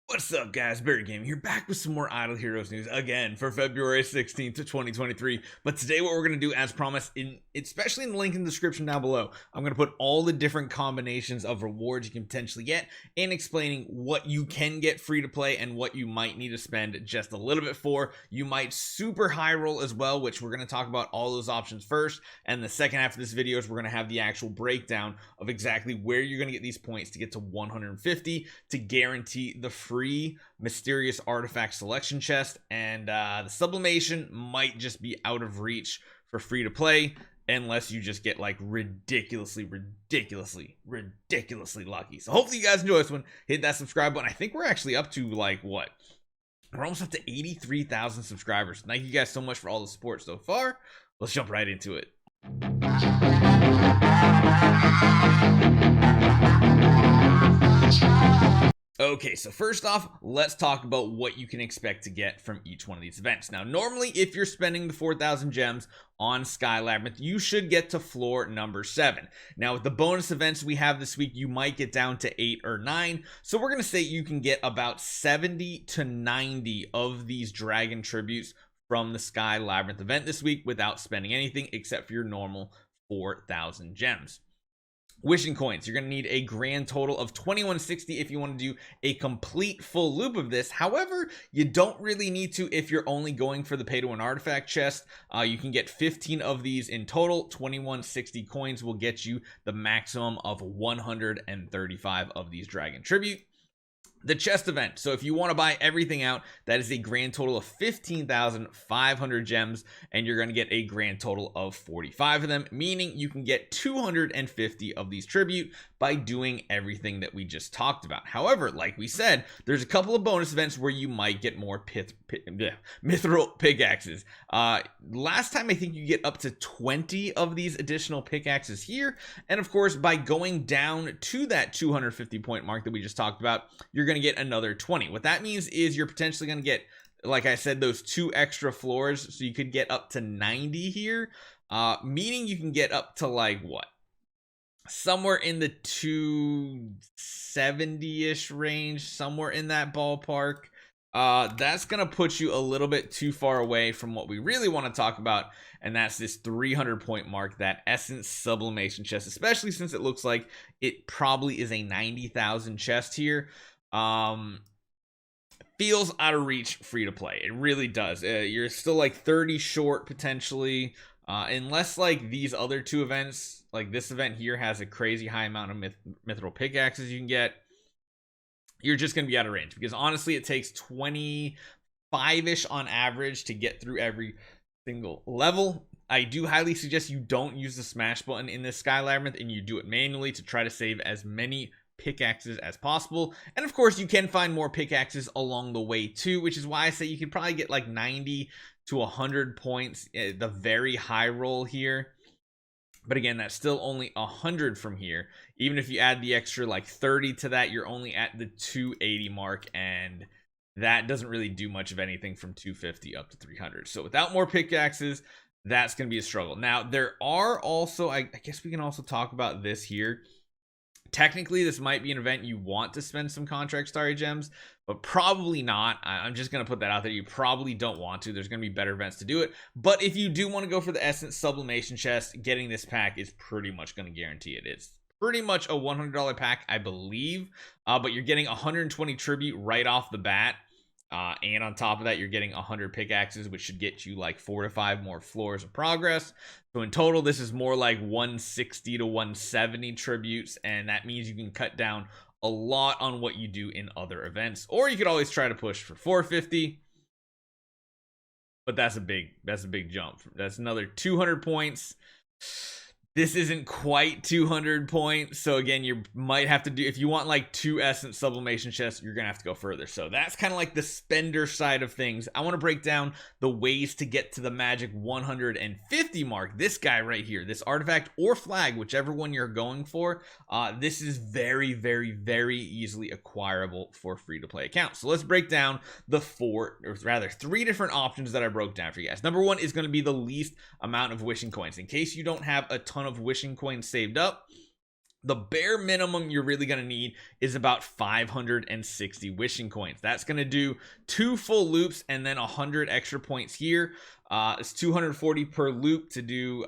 What's up, guys? Barry Gaming here, back with some more Idle Heroes news again for February 16th to 2023. But today, what we're going to do, as promised, especially in the link in the description down below, I'm going to put all the different combinations of rewards you can potentially get and explaining what you can get free to play and what you might need to spend just a little bit for. You might super high roll as well, which we're going to talk about all those options first. And the second half of this video is we're going to have the actual breakdown of exactly where you're going to get these points to get to 150 to guarantee the free mysterious artifact selection chest, and the sublimation might just be out of reach for free to play unless you just get like ridiculously lucky. So hopefully you guys enjoy this one. Hit that subscribe button. I think we're actually up to like what, we're almost up to 83,000 subscribers. Thank you guys so much for all the support so far. Let's jump right into it. Okay, so first off, let's talk about what you can expect to get from each one of these events. Now, normally, if you're spending the 4,000 gems on Sky Labyrinth, you should get to floor number 7. Now, with the bonus events we have this week, you might get down to 8 or 9. So we're going to say you can get about 70 to 90 of these dragon tributes from the Sky Labyrinth event this week without spending anything except for your normal 4,000 gems. Wishing coins, you're going to need a grand total of 2160 if you want to do a complete full loop of this. However, you don't really need to if you're only going for the pay-to-win artifact chest. You can get 15 of these in total. 2160 coins will get you the maximum of 135 of these dragon tribute. The chest event, so if you want to buy everything out, that is a grand total of 15,500 gems, and you're going to get a grand total of 45 of them, meaning you can get 250 of these tribute by doing everything that we just talked about. However, like we said, there's a couple of bonus events where you might get more mithril pickaxes. Last time I think you get up to 20 of these additional pickaxes here, and of course by going down to that 250 point mark that we just talked about, you're going to get another 20. What that means is you're potentially going to get, like I said, those 2 extra floors, so you could get up to 90 here, meaning you can get up to like what, somewhere in the 270-ish range, somewhere in that ballpark. That's gonna put you a little bit too far away from what we really want to talk about, and that's this 300 point mark, that essence sublimation chest, especially since it looks like it probably is a 90,000 chest here. Feels out of reach free to play. It really does. You're still like 30 short potentially, unless like these other 2 events, like this event here has a crazy high amount of mithril pickaxes you can get. You're just going to be out of range, because honestly it takes 25-ish on average to get through every single level. I do highly suggest you don't use the smash button in this Sky Labyrinth, and you do it manually to try to save as many pickaxes as possible. And of course you can find more pickaxes along the way too, which is why I say you could probably get like 90 to 100 points at the very high roll here. But again, that's still only 100 from here. Even if you add the extra like 30 to that, you're only at the 280 mark, and that doesn't really do much of anything from 250 up to 300. So without more pickaxes, that's going to be a struggle. Now, there are also, I guess we can also talk about this here. Technically, this might be an event you want to spend some contract starry gems, but probably not. I'm just going to put that out there. You probably don't want to. There's going to be better events to do it. But if you do want to go for the Essence Sublimation Chest, getting this pack is pretty much going to guarantee it. It's pretty much a $100 pack, I believe. But you're getting 120 tribute right off the bat. And on top of that, you're getting 100 pickaxes, which should get you like 4 to 5 more floors of progress. So in total, this is more like 160 to 170 tributes, and that means you can cut down a lot on what you do in other events. Or you could always try to push for 450, but that's a big jump. That's another 200 points. This isn't quite 200 points, so again, you might have to do, if you want like 2 essence sublimation chests, you're gonna have to go further. So that's kind of like the spender side of things. I want to break down the ways to get to the magic 150 mark. This guy right here, this artifact or flag, whichever one you're going for, this is very easily acquirable for free-to-play accounts. So let's break down the 3 different options that I broke down for you guys. Number 1 is going to be the least amount of wishing coins. In case you don't have a ton of wishing coins saved up, The bare minimum you're really going to need is about 560 wishing coins. That's going to do 2 full loops and then 100 extra points here. It's 240 per loop to do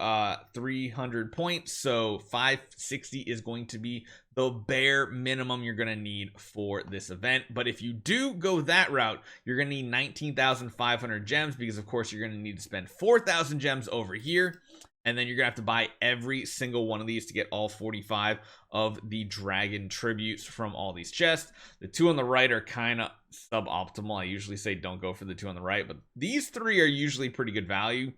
300 points. So 560 is going to be the bare minimum you're going to need for this event. But if you do go that route, you're going to need 19,500 gems because, of course, you're going to need to spend 4,000 gems over here. And then you're going to have to buy every single one of these to get all 45 of the dragon tributes from all these chests. The 2 on the right are kind of suboptimal. I usually say don't go for the 2 on the right, but these 3 are usually pretty good value.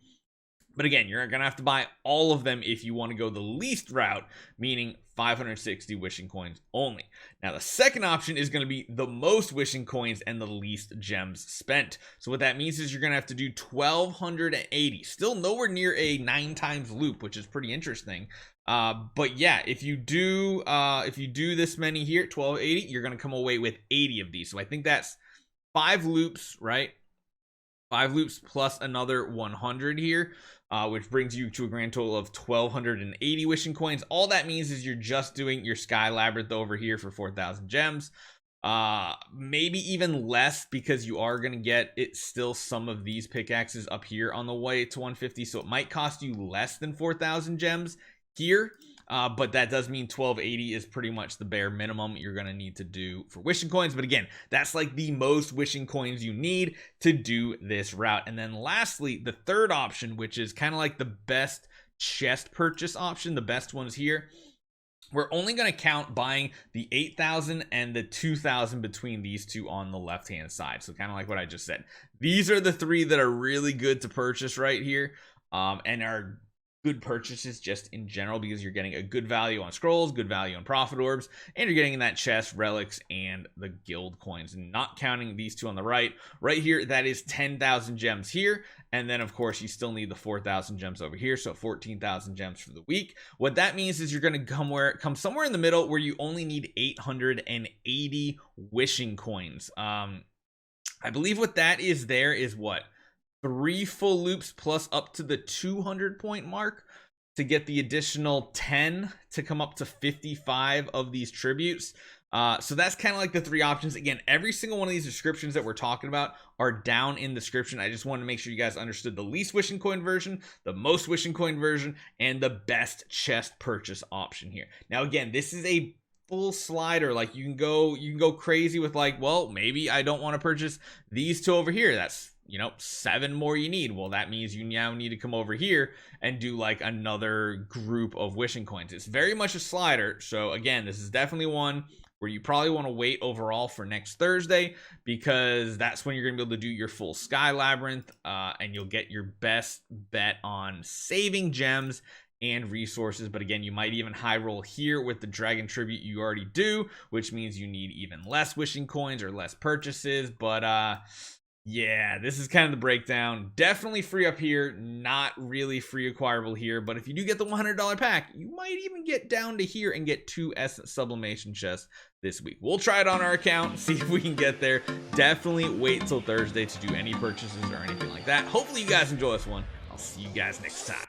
But again, you're going to have to buy all of them if you want to go the least route, meaning 560 wishing coins only. Now, the second option is going to be the most wishing coins and the least gems spent. So what that means is you're going to have to do 1,280. Still nowhere near a 9 times loop, which is pretty interesting. But yeah, if you do this many here, 1,280, you're going to come away with 80 of these. So I think that's 5 loops, right? 5 loops plus another 100 here, which brings you to a grand total of 1,280 wishing coins. All that means is you're just doing your Sky Labyrinth over here for 4,000 gems. Maybe even less because you are going to get it still some of these pickaxes up here on the way to 150. So it might cost you less than 4,000 gems here. But that does mean 1,280 is pretty much the bare minimum you're going to need to do for wishing coins. But again, that's like the most wishing coins you need to do this route. And then lastly, the third option, which is kind of like the best chest purchase option, the best ones here. We're only going to count buying the 8,000 and the 2,000 between these 2 on the left-hand side. So kind of like what I just said. These are the 3 that are really good to purchase right here, and are good purchases just in general because you're getting a good value on scrolls, good value on profit orbs, and you're getting in that chest, relics, and the guild coins. And not counting these 2 on the right here, that is 10,000 gems here. And then, of course, you still need the 4,000 gems over here, so 14,000 gems for the week. What that means is you're going to come somewhere in the middle where you only need 880 wishing coins. I believe what that is there is what? 3 full loops plus up to the 200 point mark to get the additional 10 to come up to 55 of these tributes. So that's kind of like the 3 options. Again, every single one of these descriptions that we're talking about are down in the description. I just wanted to make sure you guys understood the least wishing coin version, the most wishing coin version, and the best chest purchase option here. Now, again, this is a full slider. Like you can go crazy with like, well, maybe I don't want to purchase these 2 over here. That's 7 more you need. Well, that means you now need to come over here and do like another group of wishing coins. It's very much a slider. So again, this is definitely one where you probably want to wait overall for next Thursday because that's when you're going to be able to do your full Sky Labyrinth, and you'll get your best bet on saving gems and resources. But again, you might even high roll here with the dragon tribute you already do, which means you need even less wishing coins or less purchases. But yeah, this is kind of the breakdown. Definitely free up here, not really free acquirable here, but if you do get the $100 pack, you might even get down to here and get 2 Essence Sublimation Chests this week. We'll try it on our account, see if we can get there. Definitely wait till Thursday to do any purchases or anything like that. Hopefully you guys enjoy this one. I'll see you guys next time.